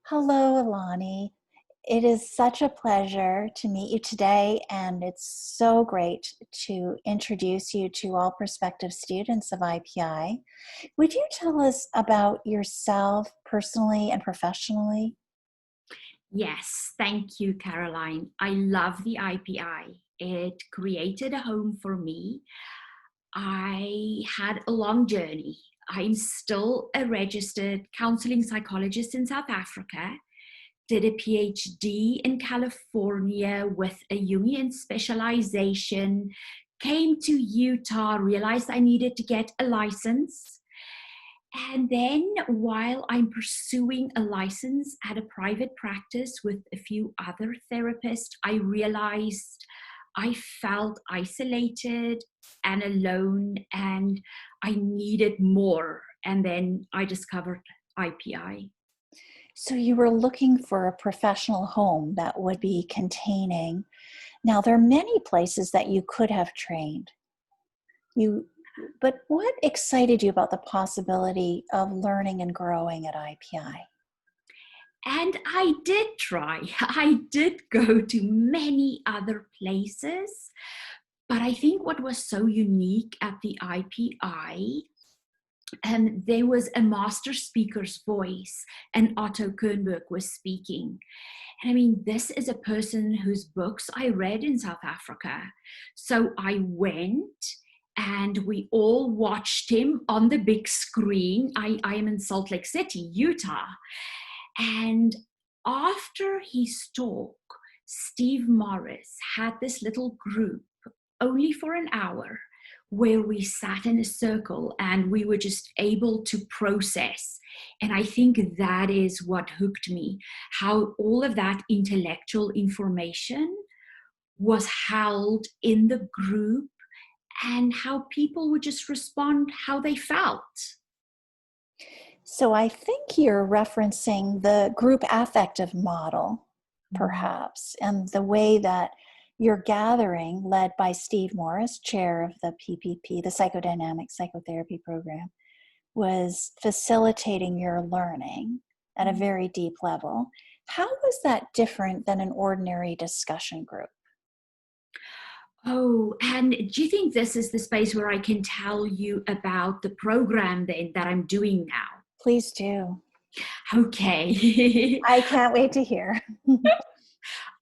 Hello, Alani. It is such a pleasure to meet you today, and it's so great to introduce you to all prospective students of IPI. Would you tell us about yourself personally and professionally? Yes, thank you, Caroline. I love the IPI. It created a home for me. I had a long journey. I'm still a registered counseling psychologist in South Africa, did a PhD in California with a Jungian specialization, came to Utah, realized I needed to get a license. And then while I'm pursuing a license at a private practice with a few other therapists, I realized I felt isolated and alone and I needed more. And then I discovered IPI. So you were looking for a professional home that would be containing. Now, there are many places that you could have trained. But what excited you about the possibility of learning and growing at IPI? And I did try. I did go to many other places. But I think what was so unique at the IPI, there was a master speaker's voice, and Otto Kernberg was speaking. And I mean, this is a person whose books I read in South Africa. So I went and we all watched him on the big screen. I am in Salt Lake City, Utah. And after his talk, Steve Morris had this little group only for an hour where we sat in a circle and we were just able to process. And I think that is what hooked me, how all of that intellectual information was held in the group and how people would just respond how they felt. So I think you're referencing the group affective model, perhaps, and the way that your gathering, led by Steve Morris, chair of the PPP, the Psychodynamic Psychotherapy program, was facilitating your learning at a very deep level. How was that different than an ordinary discussion group? Oh, and do you think this is the space where I can tell you about the program that I'm doing now? Please do. Okay. I can't wait to hear.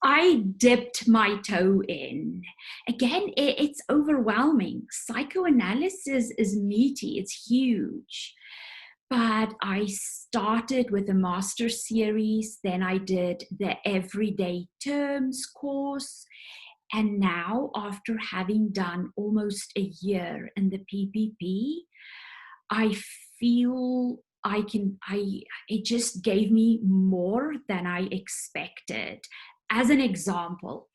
I dipped my toe in. Again, it's overwhelming. Psychoanalysis is meaty, it's huge. But I started with a master series, then I did the everyday terms course. And now, after having done almost a year in the PPP, I feel it just gave me more than I expected. As an example,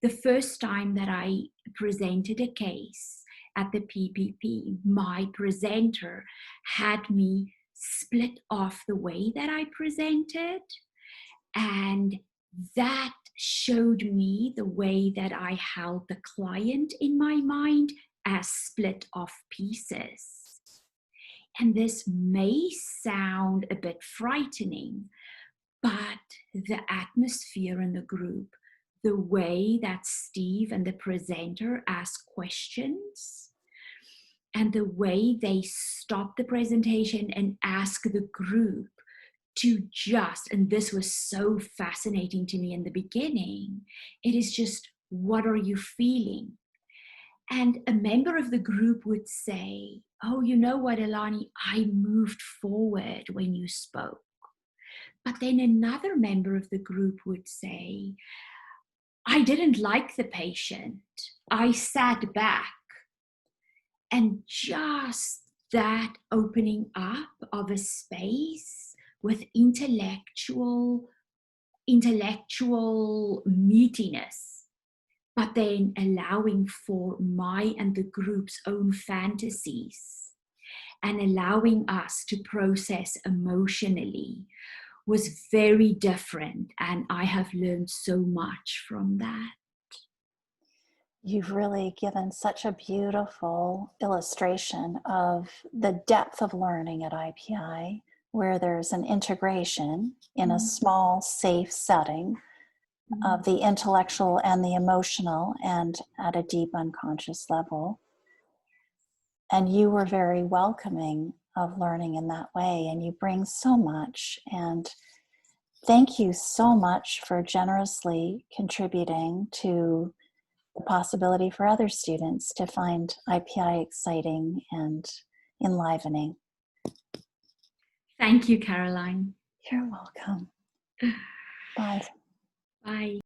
the first time that I presented a case at the PPP, my presenter had me split off the way that I presented, and that showed me the way that I held the client in my mind as split off pieces. And this may sound a bit frightening, but the atmosphere in the group, the way that Steve and the presenter ask questions, and the way they stop the presentation and ask the group to just, and this was so fascinating to me in the beginning, it is just, what are you feeling? And a member of the group would say, oh, you know what, Elani, I moved forward when you spoke. But then another member of the group would say, I didn't like the patient. I sat back. And just that opening up of a space with intellectual meatiness, but then allowing for my and the group's own fantasies and allowing us to process emotionally was very different. And I have learned so much from that. You've really given such a beautiful illustration of the depth of learning at IPI where there's an integration in a small, safe setting of the intellectual and the emotional and at a deep unconscious level. And you were very welcoming of learning in that way, and you bring so much. And thank you so much for generously contributing to the possibility for other students to find IPI exciting and enlivening. Thank you, Caroline. You're welcome. Bye. Bye.